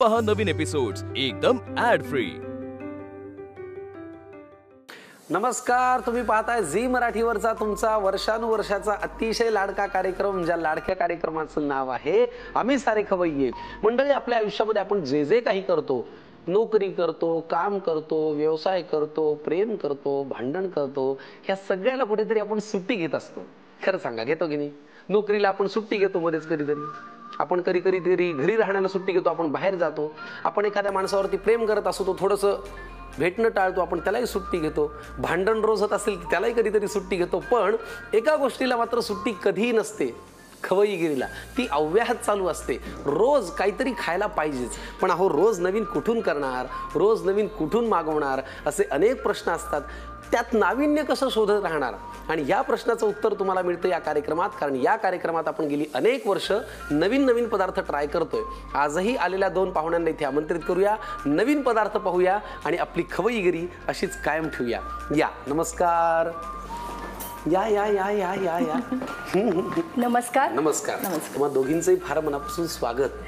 पहा नवीन एपिसोड्स एकदम add free. नमस्कार, तुम्ही पाहताय झी मराठीवरचा तुमचा वर्षानुवर्षाचा अतिशय लाडका कार्यक्रम, ज्या लाडक्या कार्यक्रमाचं नाव आहे आम्ही सारे खवय्ये। मंडळी, आपल्या आयुष्यामध्ये आपण जे जे काही करतो, नोकरी करतो, काम करतो, व्यवसाय करतो, प्रेम करतो, भांडण करतो, ह्या सगळ्याला कुठेतरी आपण सुट्टी घेत असतो। खरं सांगा, घेतो की नाही? नोकरीला आपण सुट्टी घेतो मध्येच कधीतरी, आपण कधीतरी घरी राहण्याला सुट्टी घेतो, आपण बाहेर जातो, आपण एखाद्या माणसावरती प्रेम करत असतो, तो थोडंसं भेटणं टाळतो, आपण त्यालाही सुट्टी घेतो, भांडण रोज होत असेल की त्यालाही कधीतरी सुट्टी घेतो। पण एका गोष्टीला मात्र सुट्टी कधीही नसते, खवईगिरीला ती अव्याहत चालू असते। रोज काहीतरी खायला पाहिजेच, पण अहो रोज नवीन कुठून करणार, रोज नवीन कुठून मागवणार, असे अनेक प्रश्न असतात। त्यात नाविन्य कसं शोधत राहणार? आणि या प्रश्नाचं उत्तर तुम्हाला मिळतं या कार्यक्रमात, कारण या कार्यक्रमात आपण गेली अनेक वर्ष नवीन नवीन पदार्थ ट्राय करतोय। आजही आलेल्या दोन पाहुण्यांना इथे आमंत्रित करूया, नवीन पदार्थ पाहूया आणि आपली खवईगिरी अशीच कायम ठेवूया। या, नमस्कार। या या या या या या नमस्कार। नमस्कार। तुम्हा दोघींचंही फार मनापासून स्वागत।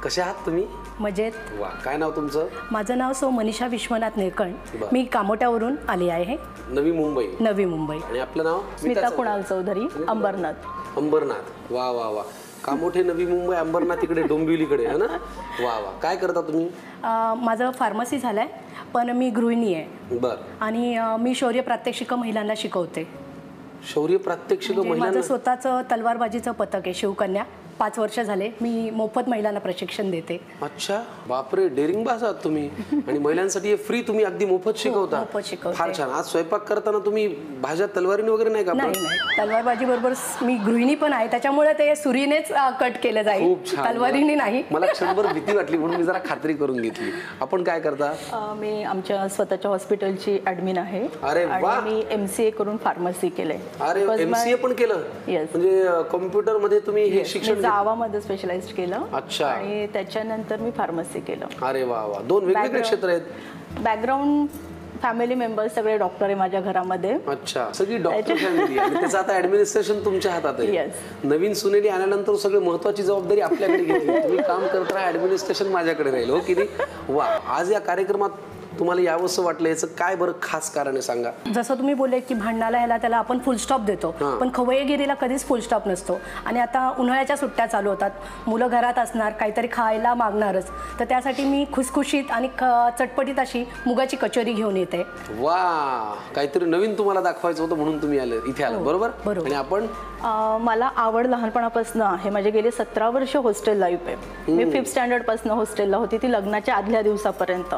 कसे आहात तुम्ही? मजेत। वा, काय नाव तुमचं? माझं नाव सौ मनीषा विश्वनाथ निळकंठ, मी कामोट्यावरून आली आहे, नवी मुंबई। नवी मुंबई। आणि आपलं नाव? स्मिता कुणाल चौधरी, अंबरनाथ। अंबरनाथ, वा वा वा। कामोठे, नवी मुंबई, अंबरनाथ इकडे डोंबिवलीकडे है ना? वा वा। काय करता तुम्ही? माझं फार्मसी झालंय, पण मी गृहिणी आहे। बर। आणि मी शौर्य प्रात्यक्षिक महिलांना शिकवते। शौर्य प्रात्यक्षिक महिलांना? माझं स्वतःचं तलवारबाजीचं पथक आहे, शिवकन्या। 5 वर्ष झाले मी मोफत महिलांना प्रशिक्षण देते। अच्छा, बापरे, डेअरिंग बाज आहात तुम्ही। आणि महिलांसाठी फ्री तुम्ही अगदी मोफत शिकवता? मोफत शिकवते। फार छान। आज स्वयंपाक करताना तुम्ही भाज्या तलवारीने वगैरे नाही का? नाही, तलवारबाजी बरोबर मी गृहिणी पण आहे, त्याच्यामुळे ते सुरीनेच कट केलं जाईल, तलवारीने नाही। मला क्षणभर भीती वाटली म्हणून मी जरा खात्री करून घेतली। आपण काय करता? मी आमच्या स्वतःच्या हॉस्पिटलची ऍडमिन आहे। अरे वा। मी MCA करून फार्मसी केलंय। अरे, MCA पण केलं? म्हणजे कॉम्प्युटर मध्ये तुम्ही हे शिक्षण? जावा मध्ये स्पेशलाइज केलं। अच्छा। आणि त्याच्यानंतर मी फार्मसी केलं। अरे वा वा, दोन वेगवेगळे क्षेत्र आहेत। बॅकग्राऊंड फॅमिली मेंबर्स सगळे डॉक्टर आहे माझ्या घरामध्ये। अच्छा, सगळी डॉक्टर फॅमिली आणि त्याचं आता ऍडमिनिस्ट्रेशन तुमच्या हातात आहे। नवीन सुनेली आल्यानंतर सगळी महत्त्वाची जबाबदारी आपल्याकडे घेतली, तुम्ही काम करत राहा, ऍडमिनिस्ट्रेशन माझ्याकडे राहील, हो की नाही? वा। आज या कार्यक्रमात तुम्हाला यावंसं वाटलं, याचं काय बरं खास कारण आहे सांगा? जसं तुम्ही बोलले की भांडणाला ह्याला त्याला आपण फुल स्टॉप देतो, पण खवय्येगिरीला कधीच फुल स्टॉप नसतो। आणि आता उन्हाळ्याच्या सुट्ट्या चालू होतात, मुलं घरात असणार, काहीतरी खायला मागणारच, तर त्यासाठी मी खुसखुशीत आणि चटपटीत अशी मुगाची कचोरी घेऊन येते। वा, काहीतरी नवीन तुम्हाला दाखवायचं होतं म्हणून तुम्ही आले इथे आले, बरोबर? आणि आपण? मला आवड लहानपणापासून आहे, माझे गेले 17 वर्ष हॉस्टेल लाईफ आहे। मी 5th स्टँडर्ड पासून हॉस्टेलला होती, ती लग्नाच्या आदल्या दिवसापर्यंत।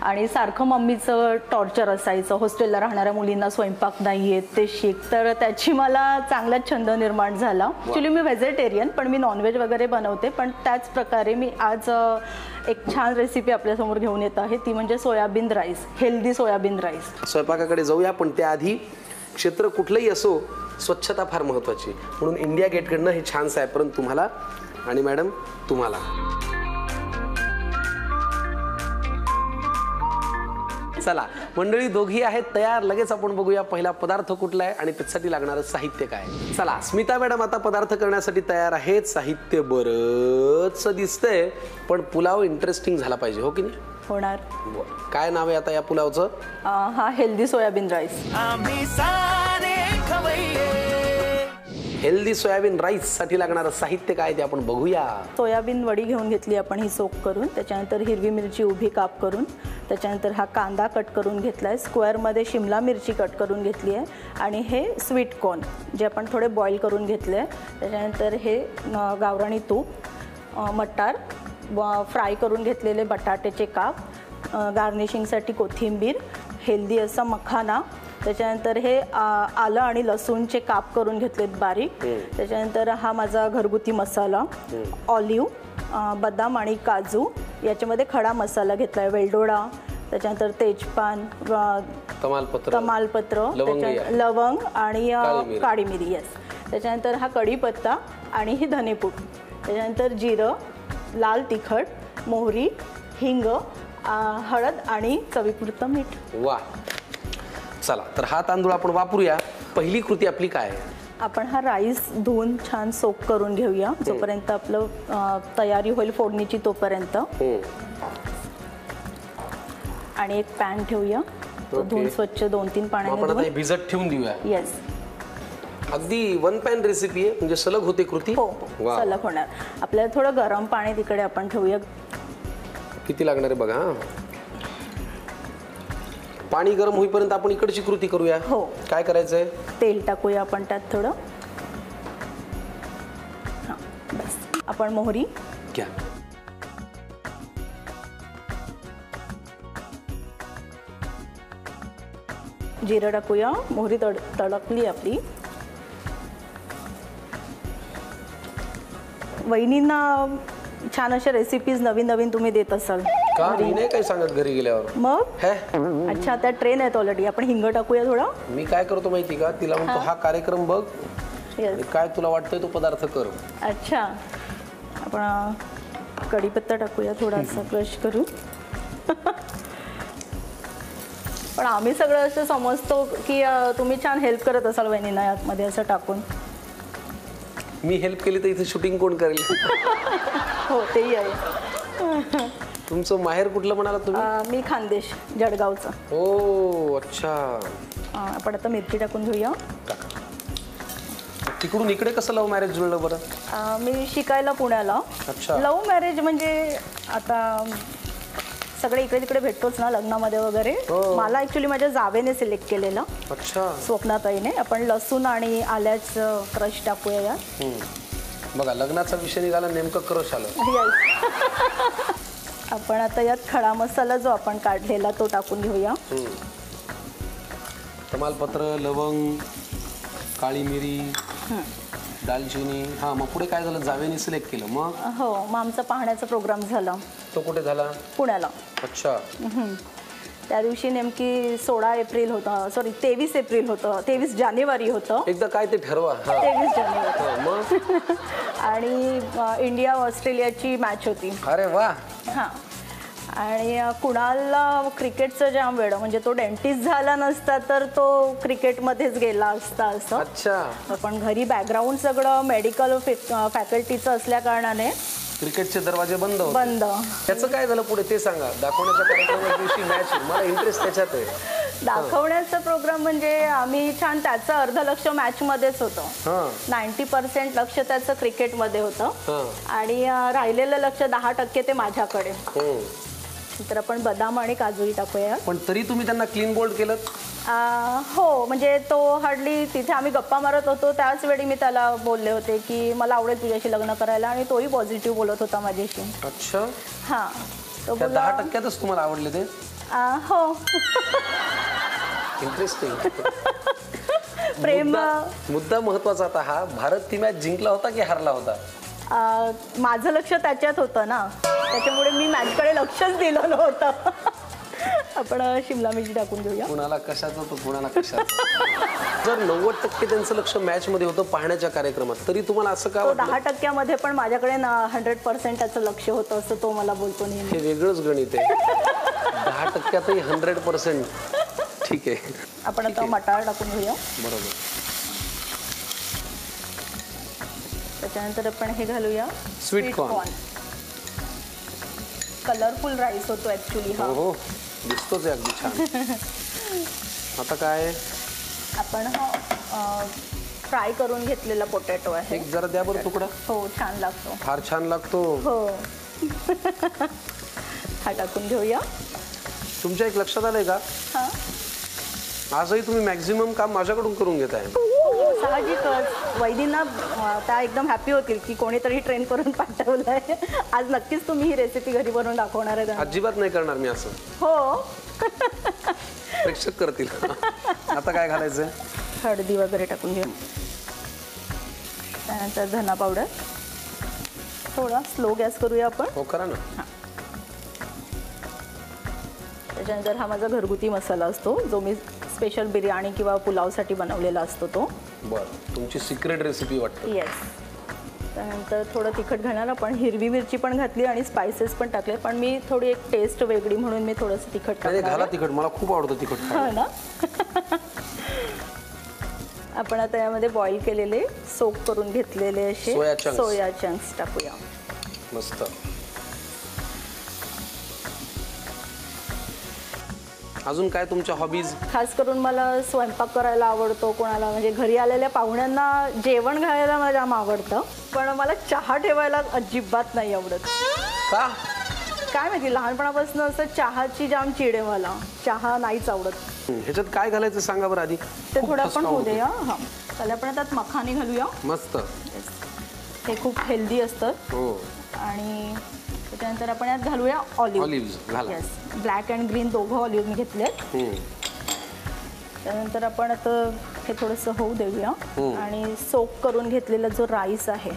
आणि सारखं मम्मीचं टॉर्चर असायचं, हॉस्टेलला राहणाऱ्या मुलींना स्वयंपाक नाही येत, ते शिक। तर त्याची मला चांगलाच छंद निर्माण झाला। ॲक्च्युली मी व्हेजिटेरियन, पण मी नॉनव्हेज वगैरे बनवते। पण त्याच प्रकारे मी आज एक छान रेसिपी आपल्यासमोर घेऊन येत आहे, ती म्हणजे soybean rice, healthy soybean rice. स्वयंपाकाकडे जाऊया, पण त्याआधी क्षेत्र कुठलंही असो, स्वच्छता फार महत्त्वाची, म्हणून इंडिया गेटकडनं हे छानसं आहे। परंतु तुम्हाला आणि मॅडम तुम्हाला चला मंडळी, दोघी आहेत तयार, लगेच आपण बघूया पहिला पदार्थ कुठला आहे आणि त्यासाठी लागणारं साहित्य काय। चला, स्मिता मॅडम आता पदार्थ करण्यासाठी तयार आहेत। साहित्य बरंच दिसतंय, पण पुलाव इंटरेस्टिंग झाला पाहिजे, हो की नाही? होणार। काय नाव आहे आता या पुलावचं? हा healthy soybean rice. Healthy soybean rice साठी लागणारं साहित्य काय ते आपण बघूया। सोयाबीन वडी घेऊन घेतली आपण, ही सोक करून, त्याच्यानंतर हिरवी मिरची उभी काप करून, त्याच्यानंतर हा कांदा कट करून घेतलाय, स्क्वेअरमध्ये शिमला मिरची कट करून घेतली आहे, आणि हे स्वीट कॉर्न जे आपण थोडे बॉईल करून घेतले आहे, त्याच्यानंतर हे गावरानी तूप, मटार फ्राय करून घेतलेले बटाट्याचे काप, गार्निशिंगसाठी कोथिंबीर, हेल्दी असा मखाना, त्याच्यानंतर हे आलं आणि लसूणचे काप करून घेतलेत बारीक, त्याच्यानंतर हा माझा घरगुती मसाला, ऑलिव्ह, बदाम आणि काजू, याच्यामध्ये खडा मसाला घेतला आहे, वेलदोडा, त्याच्यानंतर तेजपान, तमालपत्र, लवंग आणि काळी मिरी, येस, त्याच्यानंतर हा कढीपत्ता आणि ही धनेपूड, त्याच्यानंतर जिरं, लाल तिखट, मोहरी, हिंग, हळद आणि चवीपुरतं मीठ। वा, चला तर हा तांदूळ आपण वापरूया। पहिली कृती आपली काय आहे? आपण हा राईस धुवून छान सोक करून घेऊया जोपर्यंत आपलं तयारी होईल फोडणीची तोपर्यंत. आणि एक पॅन ठेवूया, तो धुवून स्वच्छ 2-3 पाण्याने आपण आता हे भिजत ठेवून देऊया. येस. अगदी वन पॅन रेसिपी आहे, म्हणजे सलग होते कृती. हो, सलग होणार. आपल्याला थोडं गरम पाणी तिकडे आपण ठेवूया. किती लागणार आहे बघा. हा, पाणी गरम होईपर्यंत आपण इकडची कृती करूया. हो. काय करायचंय? तेल टाकूया आपण त्यात थोडं. हां, बस. आपण मोहरी घ्या. जिरं टाकूया. मोहरी तडकली आपली. वहिनींना छान अशा रेसिपीज नवीन नवीन तुम्ही देत असाल का? मी नाही काय सांगत घरी गेल्यावर. मग हे अच्छा, त्या ट्रेन आहेत ऑलरेडी. आपण हिंग टाकूया थोडा. मी काय करतो माहिती का, तिला म्हणतो हा कार्यक्रम बघ येस. आणि काय तुला वाटतंय तो पदार्थ कर. अच्छा, आपण कढीपत्ता टाकूया थोडासा क्रश करू. पण आम्ही सगळं असं समजतो की तुम्ही छान हेल्प करत असाल वहिनींना यामध्ये असं टाकून. मी हेल्प केली तर इथे शूटिंग कोण करेल? हो, तेही आहे. तुमचं माहेर कुठलं म्हणाला तुम्ही? मी खानदेश, जळगावचं. ओ अच्छा. आपण आता मिरची टाकून घेऊया. तिकडून इकडे कसं लव्ह मॅरेज जुळलं बरं? मी शिकायला पुण्याला. अच्छा. लव्ह मॅरेज म्हणजे आता सगळे इकडे तिकडे भेटतोच ना लग्नामध्ये वगैरे. मला ॲक्च्युली माझ्या जावेने सिलेक्ट केलेलं. अच्छा. स्वप्नाताईने. आपण लसूण आणि आल्याचं क्रश टाकूया यात. बघा, लग्नाचा विषय निघाला, नेमकं क्रश आलं. आपण आता यात खडा मसाला जो आपण काढलेला तो टाकून घेऊया. तमालपत्र, लवंग, काळी मिरी, दालचिनी. हा, मग पुढे काय झालं? जावेने सिलेक्ट केलं. मग हो, मग आमचा पाहण्याचा प्रोग्राम झाला. तो कुठे झाला? पुण्याला. अच्छा. त्या दिवशी नेमकी 16 एप्रिल होतं, सॉरी 23 एप्रिल होतं, 23 जानेवारी होतं. एकदा काय ते ठरवा. 23 जानेवारी. मग आणि इंडिया ऑस्ट्रेलियाची मॅच होती. अरे वा. हां. आणि कुणालला क्रिकेटचं जाम वेड, म्हणजे तो डेंटिस्ट झाला नसता तर तो क्रिकेटमध्येच गेला असता असं. अच्छा. पण घरी बॅकग्राऊंड सगळं मेडिकल फॅकल्टीचं असल्या कारणाने क्रिकेटचे दरवाजे बंद होते. बंद. त्याचं काय झालं पुढे ते सांगा. दाखवण्याच्या कार्यक्रमाच्या दिवशी मॅच, मला इंटरेस्ट त्याच्यात आहे. दाखवण्याचा प्रोग्राम म्हणजे आम्ही छान, त्याचं अर्ध लक्ष मॅचमध्येच होतं. 90% लक्ष त्याचं क्रिकेटमध्ये होतं आणि राहिलेलं लक्ष 10% ते माझ्याकडे. तर आपण बदाम आणि काजूही टाकूया. पण तरी तुम्ही त्यांना क्लीन बोल्ड केलं? हो, म्हणजे तो हार्डली, तिथे आम्ही गप्पा मारत होतो त्याच वेळी मी त्याला बोलले होते की मला आवडेल तुझ्याशी लग्न करायला, आणि तोही पॉझिटिव्ह बोलत होता माझ्याशी. अच्छा. हां. तो 10%च तुम्हाला आवडले ते? हो. इंटरेस्टिंग. प्रेम. मुद्दा महत्वाचा आता हा, भारत ती मॅच जिंकला होता की हारला होता? माझं लक्ष त्याच्यात होतं ना, त्याच्यामुळे मी मॅचकडे लक्षच दिलं नव्हतं. आपण शिमला मिरची टाकून घेऊया. कुणाला कशाचं तर कुणाला कशाचं. जर 90% त्यांचं लक्ष मॅच मध्ये होतं पाहण्याच्या कार्यक्रमात, तरी तुम्हाला असं का वाटलं? 10% मध्ये पण माझ्याकडे 100% त्याचं लक्ष होतं असं तो मला बोलतो नेहमी. हे वेगळंच गणित आहे. 10%ही 100%. ठीक आहे. आपण आता मटार टाकून घेऊया. बरोबर. त्याच्यानंतर आपण हे घालूया स्वीट कॉर्न. कलरफुल राईस होतो ऍक्च्युली हा. हो, दिसतोच आहे अगदी छान. आता काय? आपण फ्राय करून घेतलेला पोटॅटो आहे. एक जरा द्या बरं तुकडा. हो, छान लागतो. फार छान लागतो. हो. हा टाकून घेऊया. तुमच्या एक लक्षात आलंय का? हां. आजही तुम्ही मॅक्झिमम काम माझ्याकडून करून घेताय. साहजिकच. वैदींना त्या एकदम हॅपी होतील की कोणीतरी ट्रेन करून पाठवलंय. आज नक्कीच तुम्ही ही रेसिपी घरी बनवून दाखवणार आहे. अजिबात नाही करणार मी असं. हो. प्रेक्षक करतील. आता काय घालायचंय? हळदी वगैरे टाकून घेऊ. त्यानंतर धना पावडर. थोडा स्लो गॅस करूया आपण. हो, करा ना. त्याच्यानंतर हा माझा घरगुती मसाला असतो जो मी स्पेशल बिर्याणी किंवा पुलावसाठी बनवलेला असतो तो. बरं, तुमची सिक्रेट रेसिपी वाटते. येस. त्यानंतर थोडं तिखट घालणार आपण. हिरवी मिरची पण घातली आणि स्पायसेस पण टाकले, पण मी थोडी एक टेस्ट वेगळी म्हणून मी थोडंसं तिखट टाकणार. घाला तिखट, मला खूप आवडतं तिखट. हो ना. आपण आता यामध्ये बॉईल केलेले सोक करून घेतलेले असे सोया चंक्स टाकूया. मस्त. अजून काय तुमच्या हॉबीज? खास करून मला स्वयंपाक करायला आवडतो. कोणाला म्हणजे घरी आलेल्या पाहुण्यांना जेवण घालायला मला जाम आवडतं, पण मला चहा ठेवायला अजिबात नाही आवडत. का? काय माहिती, लहानपणापासून असं चहाची जाम चिड आहे मला. चहा नाहीच आवडत. ह्याच्यात काय घालायचं सांगा बरं आधी. ते थोडं आपण होऊ देऊया. हां, चला आपण त्यात मखाने घालूया. मस्त. हे खूप हेल्दी असतं. हो. आणि त्यानंतर आपण यात घालूया olive. Yes, black and green दोघं ऑलिव्ह मी घेतले. त्यानंतर आपण आता हे थोडंसं होऊ देऊया. आणि सोक करून घेतलेला जो राईस आहे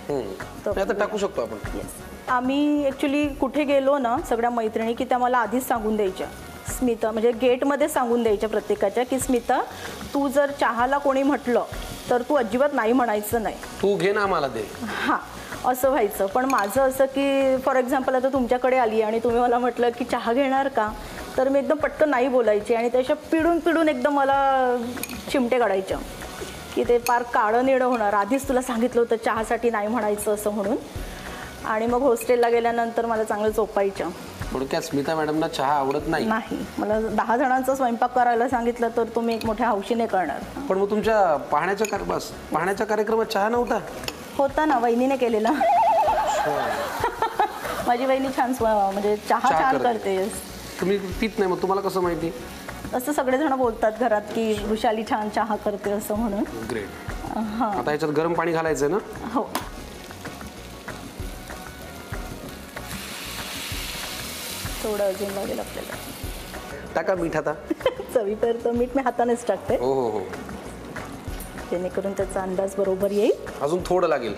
तो टाकू शकतो आपण. येस. आम्ही ॲक्च्युली कुठे गेलो ना सगळ्या मैत्रिणी की त्या मला आधीच सांगून द्यायच्या. स्मिता म्हणजे गेटमध्ये सांगून द्यायच्या प्रत्येकाच्या की स्मिता तू जर चहाला कोणी म्हटलं तर तू अजिबात नाही म्हणायचं नाही, तू घे ना मला दे. हां, असं व्हायचं. पण माझं असं की फॉर एक्झाम्पल आता तुमच्याकडे आली आणि तुम्ही मला म्हटलं की चहा घेणार का, तर मी एकदम पटकन नाही बोलायची आणि त्याच्या पिडून एकदम मला चिमटे काढायच्या की ते फार काळं निळं होणार. आधीच तुला सांगितलं होतं चहासाठी नाही म्हणायचं असं म्हणून. आणि मग हॉस्टेलला गेल्यानंतर मला चांगलं चोपायचं. थोडक्यात स्मिता मॅडमना चहा आवडत नाही. मला 10 जणांचा स्वयंपाक करायला सांगितलं तर तुम्ही एक मोठ्या हौशीने करणार. पण मग तुमच्या पाहण्याच्या कार्यक्रमात चहा नव्हता? होता ना, वहिनीने केलेला. माझी वहिनी छान म्हणजे चहा छान करते. तुम्ही पित नाही, मग तुम्हाला कसं माहिती? असं सगळेजण बोलतात घरात की वृषाली छान चहा करते असं म्हणून. ग्रेट. आता याच्यात गरम पाणी घालायचं ना? हो. थोडं अजून लागेल आपल्याला. टाका मीठ आता. चवीपर्यंत मीठ मी हातानेच टाकते. हो हो हो. जेणेकरून त्याचा अंदाज बरोबर येईल. अजून थोडं लागेल.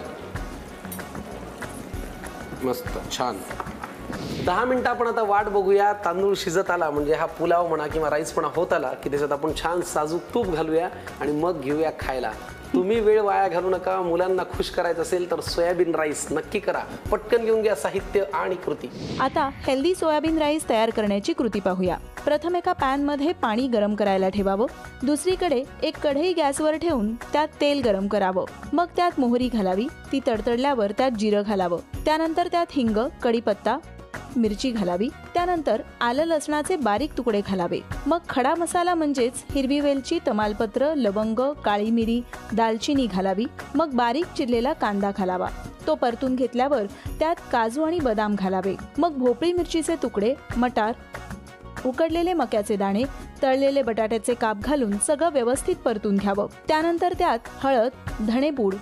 मस्त, छान. 10 मिनिटं आपण आता वाट बघूया. तांदूळ शिजत आला म्हणजे हा पुलाव म्हणा किंवा राईस म्हणा होत आला की त्याच्यात आपण छान साजूक तूप घालूया आणि मग घेऊया खायला. तुम्ही वेळ वाया घालू नका. मुलांना खुश करायचं असेल तर सोयाबीन राईस नक्की करा. पटकन घेऊन घ्या साहित्य आणि कृती. आता हेल्दी सोयाबीन राईस तयार करण्याची कृती पाहूया. प्रथम एका पॅनमध्ये पाणी गरम करायला ठेवावं. दुसरीकडे एक कढई गॅसवर ठेवून त्यात तेल गरम करावं. मग त्यात मोहरी घालावी. ती तडतडल्यावर त्यात जिरं घालावं. त्यानंतर त्यात हिंग, कढीपत्ता, मिरची घालावी. त्यानंतर आलं लसणाचे बारीक तुकडे घालावे. मग खडा मसाला म्हणजेच हिरवी वेलची, तमालपत्र, लवंग, काळी मिरी, दालचिनी घालावी. मग बारीक चिरलेला कांदा घालावा. तो परतून घेतल्यावर त्यात काजू आणि बदाम घालावे. मग भोपळी मिरचीचे तुकडे, मटार, उकडलेले मक्याचे दाणे, तळलेले बटाट्याचे काप घालून सगळं व्यवस्थित परतून घ्यावं. त्यानंतर त्यात हळद, धणेपूड,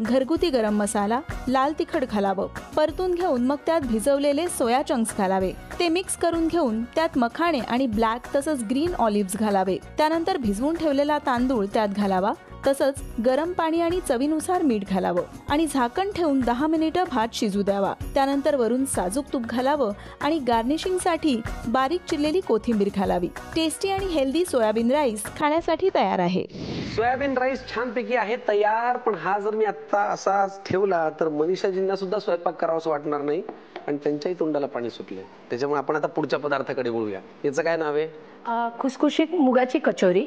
घरगुती गरम मसाला, लाल तिखट घालावं. परतून घेऊन मग त्यात भिजवलेले सोया चंक्स घालावे. ते मिक्स करून घेऊन त्यात मखाणे आणि ब्लॅक तसंच ग्रीन ऑलिव्ह्ज घालावे. त्यानंतर भिजवून ठेवलेला तांदूळ त्यात घालावा. तसंच गरम पाणी आणि चवीनुसार मीठ घालावं आणि झाकण ठेवून 10 मिनिटं भात शिजू द्यावा. त्यानंतर वरून साजूक तूप घालावं आणि गार्निशिंगसाठी बारीक चिरलेली कोथिंबीर घालावी. टेस्टी आणि हेल्दी सोयाबीन राईस खाण्यासाठी तयार आहे. सोयाबीन राईस छानपैकी आहे तयार. पण हा जर मी आता असा ठेवला तर मनीषाजींना सुद्धा स्वयंपाक करावासं वाटणार नाही आणि त्यांच्याही तोंडाला पाणी सुटले. त्याच्यामुळे आपण आता पुढच्या पदार्थाकडे वळूया. याचं काय नाव आहे? खुसखुशीत मुगाची कचोरी.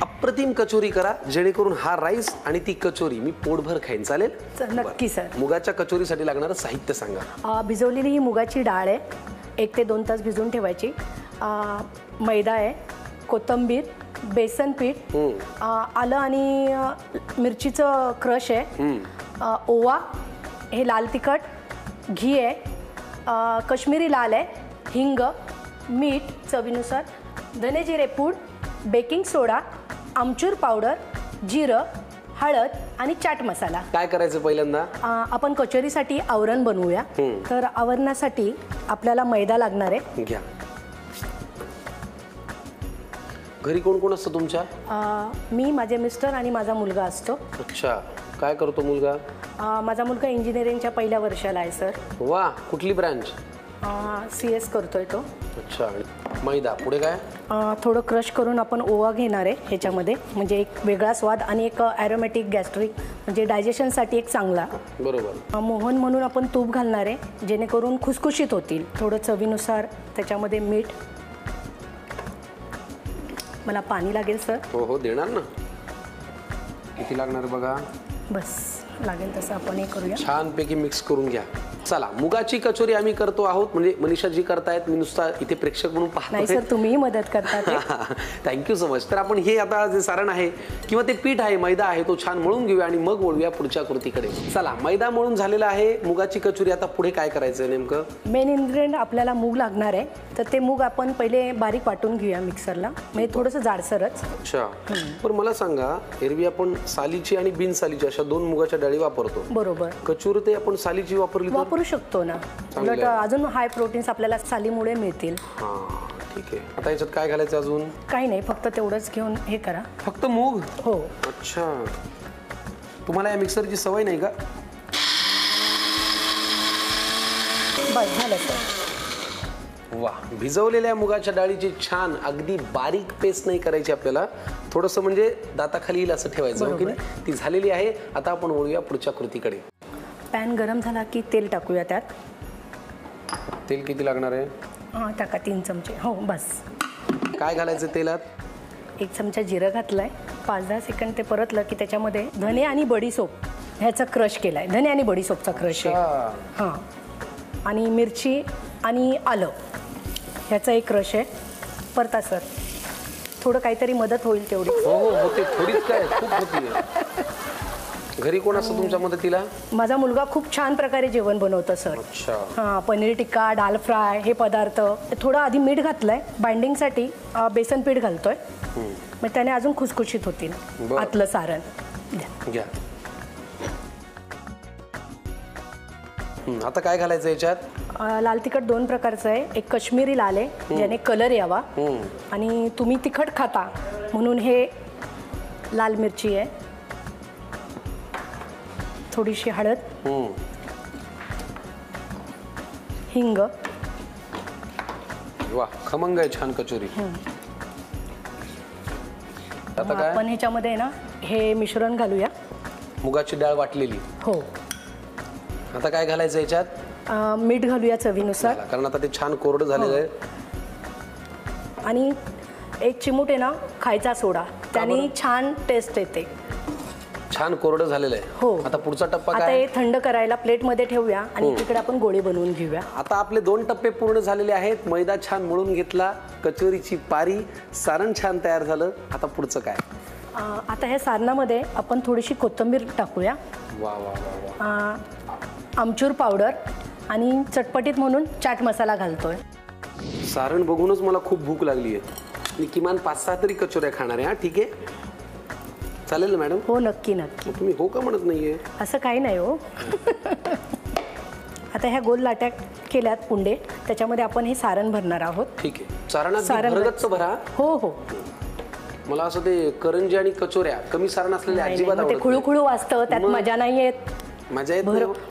अप्रतिम कचोरी करा जेणेकरून हा राईस आणि ती कचोरी मी पोटभर खाईन. चालेल? नक्की सर. मुगाच्या कचोरीसाठी लागणारं साहित्य सांगा. भिजवलेली ही मुगाची डाळ आहे. 1 ते 2 तास भिजवून ठेवायची. मैदा आहे, कोथिंबीर, बेसन पीठ, आलं आणि मिरचीचं क्रश आहे, ओवा, हे लाल तिखट, घी आहे, कश्मीरी लाल आहे, हिंग, मीठ चवीनुसार, धने जिरे पूड, बेकिंग सोडा, आमचूर पावडर, जिरं, हळद आणि चाट मसाला. काय करायचं पहिल्यांदा? आपण कचोरीसाठी आवरण बनवूया. तर आवरणासाठी आपल्याला मैदा लागणार आहे. घ्या. घरी कोण कोण असतं तुमच्या? मी, माझे मिस्टर आणि माझा मुलगा असतो. अच्छा. काय करतो मुलगा? माझा मुलगा इंजिनिअरिंगच्या 1ल्या वर्षाला आहे सर. वा. कुठली ब्रँच? CS करतोय तो. अच्छा. मैदा पुढे काय? थोडं क्रश करून आपण ओवा घेणार आहे ह्याच्यामध्ये. म्हणजे एक वेगळा स्वाद आणि एक ॲरोमॅटिक गॅस्ट्रिक म्हणजे डायजेशनसाठी एक चांगला. बरोबर. मोहन म्हणून आपण तूप घालणार आहे जेणेकरून खुसखुशीत होतील. थोडं चवीनुसार त्याच्यामध्ये मीठ. मला पाणी लागेल सर. हो हो देणार ना. किती लागणार बघा. बस लागेल तसं आपण हे करूया. छानपैकी मिक्स करून घ्या. चला मुगाची कचोरी आम्ही करतो आहोत. म्हणजे मनीषा जी करतायत, मी नुसता इथे प्रेक्षक म्हणून पाहतो. नाही सर, तुम्हीही मदत करता. Thank you so much. तर आपण हे आता जे सारण आहे किंवा ते पीठ आहे, मैदा आहे, तो छान मळून घेऊया आणि मग वळूया पुढच्या कृतीकडे. चला मैदा मळून झालेला आहे. मुगाची कचोरी आता पुढे काय करायचं आहे नेमकं? मेन इन्ग्रेडियंट आपल्याला मूग लागणार आहे. तर ते मूग आपण पहिले बारीक वाटून घेऊया मिक्सरला, म्हणजे थोडंसं जाडसरच. अच्छा. पण मला सांगा, एरवी आपण सालीची आणि बिनसालीची अशा दोन मुगाच्या डाळी वापरतो. बरोबर. कचोरी ते आपण सालीची वापरू शकतो ना. उलट अजून हाय प्रोटीन्स आपल्याला सालीमुळे मिळतील. हा ठीक आहे. आता याच्यात काय घालायचं अजून? काही नाही, फक्त तेवढंच घेऊन हे करा. फक्त मूग? हो. अच्छा. तुम्हाला या मिक्सरची सवय नाही का? बस झालं सर. वा. भिजवलेल्या मुगाच्या डाळीची छान अगदी बारीक पेस्ट नाही करायची आपल्याला, थोडंसं म्हणजे दाताखाली येईल असं ठेवायचं. ओके. ती झालेली आहे. आता आपण वळूया पुढच्या कृतीकडे. पॅन गरम झाला की तेल टाकूया. त्यात तेल किती लागणार आहे? हां टाका 3 चमचे. हो बस. काय घालायचं तेलात? 1 चमचा जिरं घातलाय. 5-10 सेकंड ते परतलं की त्याच्यामध्ये धने आणि बडीसोप ह्याचा क्रश केलाय. धने आणि बडीसोपचा क्रश आहे. हां. आणि मिरची आणि आलं ह्याचा एक क्रश आहे. परता सर, थोडं काहीतरी मदत होईल तेवढी. हो हो होते. थोडीच काय, खूप होती. घरी कोण असतं तुमच्या मदतीला? माझा मुलगा खूप छान प्रकारे जेवण बनवतो सर. अच्छा. हां. पनीर टिक्का, दाल फ्राय हे पदार्थ. थोडं आधी मीठ घातलंय बाइंडिंगसाठी. बेसन पीठ घालतोय, मग त्याने अजून खुसखुशीत होतील आतलं सारण. घ्या. आता काय घालायचं याच्यात? लाल तिखट 2 प्रकारचं आहे. एक काश्मीरी लाल आहे, ज्याने कलर यावा, आणि तुम्ही तिखट खाता म्हणून हे लाल मिरची आहे. थोडीशी हळद, हिंग. वा, खमंग आहे छान कचोरी. आता काय? आपण ह्याच्यामध्ये ना हे मिश्रण घालूया. मुगाची डाळ वाटलेली. हो. आता काय घालायचं याच्यात? मीठ घालूया चवीनुसार, कारण आता ते छान कोरडं झालेलं आहे. आणि 1 चिमूट आहे ना खायचा सोडा, त्याने छान टेस्ट येते. छान कोरडं झालेलं आहे. हो. आता पुढचा टप्पा आता काय? हे थंड करायला प्लेटमध्ये ठेवूया आणि तिकडे आपण गोळे बनवून घेऊया. आता आपले 2 टप्पे पूर्ण झालेले आहेत. मैदा छान मळून घेतला, कचोरीची पारी, सारण छान तयार झालं. आता पुढचं काय? आता ह्या सारणामध्ये आपण थोडीशी कोथिंबीर टाकूया. वा वा वा वा. आमचूर पावडर आणि चटपटीत म्हणून चाट मसाला घालतोय. सारण बघूनच मला खूप भूक लागली आहे. मी किमान 5-6 तरी कचोऱ्या खाणार आहे. हा ठीक आहे, चालेल ना मॅडम? हो नक्की नक्की. तुम्ही हो का म्हणत नाहीये? असं काही नाही हो. आता ह्या गोल लाट्या केल्यात पुंडे, त्याच्यामध्ये आपण हे सारण भरणार आहोत. ठीक आहे. सारण भरगच्च भरा. हो हो. मला असं ते करंजी आणि कचोऱ्या कमी सारण असलेले अजिबात आवडत नाही. ते खुळूखुळू वाजतं, त्यात मजा नाही येत. मजा येत.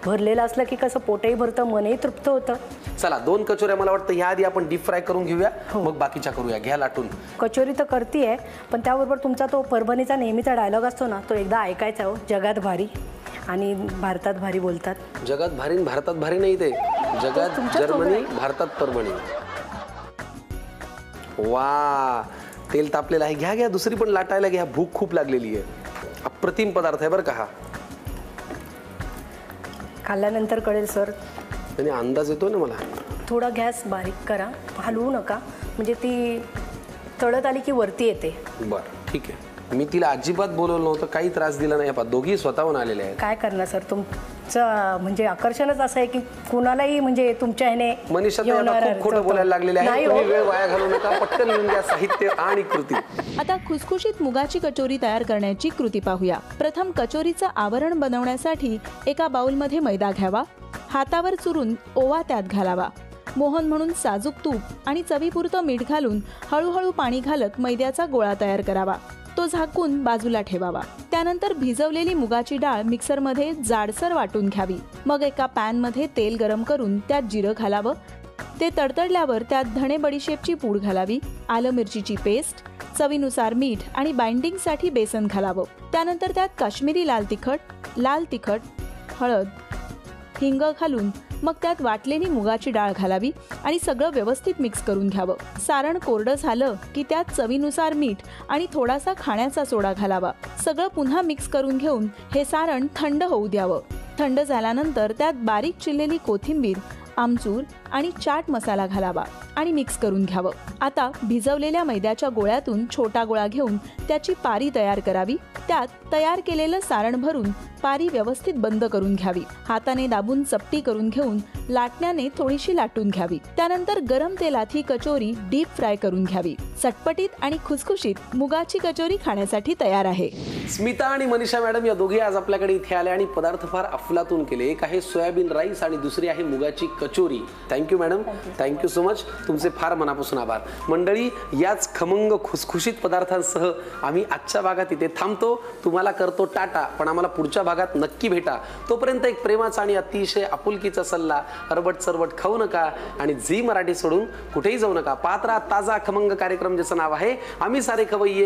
भरलेलं असलं की कसं पोटही भरतं, मनही तृप्त होतं. चला 2 कचोऱ्या मला वाटतं ह्या आधी आपण डीप फ्राय करून घेऊया, मग बाकीच्या करूया. घ्या लाटून. कचोरी तर करतीये, पण त्याबरोबर तुमचा तो परभणीचा नेहमीचा डायलॉग असतो ना, तो एकदा ऐकायचा हो. जगात भारी आणि भारतात भारी बोलतात. जगात भारी भारतात भारी नाही, ते जगात जर्मनी, भारतात परभणी. वा, तेल तापलेलं आहे. घ्या घ्या, दुसरी पण लाटायला घ्या. भूक खूप लागलेली आहे. अप्रतिम पदार्थ आहे बरं का हा. खाल्ल्यानंतर कळेल सर. आणि अंदाज येतो ना मला. थोडा गॅस बारीक करा, हलवू नका, म्हणजे ती तळत आली की वरती येते. बरं ठीक आहे. मी तिला अजिबात बोलवलं नव्हतं, काही त्रास दिला नाही. दोघी स्वतःहून आलेले आहेत. काय करणार सर, तुमचं म्हणजे आकर्षणच असं आहे की कुणालाही म्हणजे तुमच्या ह्याने. मनीषा खूप खोटं बोलायला लागलेले आहे. तुम्ही वेळ वाया घालवू नका, पटकन लिहून घ्या साहित्य आणि कृती. आता खुसखुशीत मुगाची कचोरी तयार करण्याची कृती पाहूया. प्रथम कचोरीचं आवरण बनवण्यासाठी एका बाउलमध्ये मैदा घ्यावा. हातावर चुरून ओवा त्यात घालावा. मोहन म्हणून साजूक तूप आणि चवीपुरतं मीठ घालून हळूहळू पाणी घालत मैद्याचा गोळा तयार करावा. तो झाकून बाजूला ठेवावा. त्यानंतर भिजवलेली मुगाची डाळ मिक्सरमध्ये जाडसर वाटून घ्यावी. मग एका पॅनमध्ये तेल गरम करून त्यात जिरं घालावं. ते तडतडल्यावर त्यात धणे बडीशेपची पूड घालावी. आलं मिरचीची पेस्ट, चवीनुसार मीठ आणि बाइंडिंगसाठी बेसन घालावं. त्यानंतर त्यात काश्मीरी लाल तिखट, हळद, हिंग घालून मग त्यात वाटलेली मुगाची डाळ घालावी आणि सगळं व्यवस्थित मिक्स करून घ्यावं. सारण कोरडं झालं की त्यात चवीनुसार मीठ आणि थोडासा खाण्याचा सोडा घालावा. सगळं पुन्हा मिक्स करून घेऊन हे सारण थंड होऊ द्यावं. थंड झाल्यानंतर त्यात बारीक चिरलेली कोथिंबीर, आमचूर आणि चाट मसाला घालावा आणि मिक्स करून घ्यावं. आता भिजवलेल्या मैद्याच्या गोळ्यातून छोटा गोळा घेऊन त्याची पारी तयार करावी. त्यात तयार केलेलं सारण भरून पारी व्यवस्थित बंद करून घ्यावी. हाताने दाबून चपटी करून घेऊन लाटण्याने थोडीशी लाटून घ्यावी. त्यानंतर गरम तेलात ही कचोरी डीप फ्राय करून घ्यावी. चटपटीत आणि खुसखुशीत मुगाची कचोरी खाण्यासाठी तयार आहे. स्मिता आणि मनीषा मॅडम या दोघी आज आपल्याकडे इथे आल्या आणि पदार्थ फार अफलातून केले. एक आहे सोयाबीन राईस आणि दुसरी आहे मुगाची kachori. Thank you madam, thank you so much. तुमचे फार मनापासून आभार. मंडळी, याच खमंग खुसखुशीत पदार्थांसह आम्ही आजच्या भागात इथे थांबतो. तुम्हाला करतो टाटा, पण आम्हाला पुढच्या भागात नक्की भेटा. तोपर्यंत एक प्रेमाचा आणि अतिशय आपुलकीचा सल्ला, अरबट सरबट खाऊ नका आणि झी मराठी सोडून कुठेही जाऊ नका. पाहत राहा ताजा खमंग कार्यक्रम ज्याचं नाव आहे आम्ही सारे खवय्ये.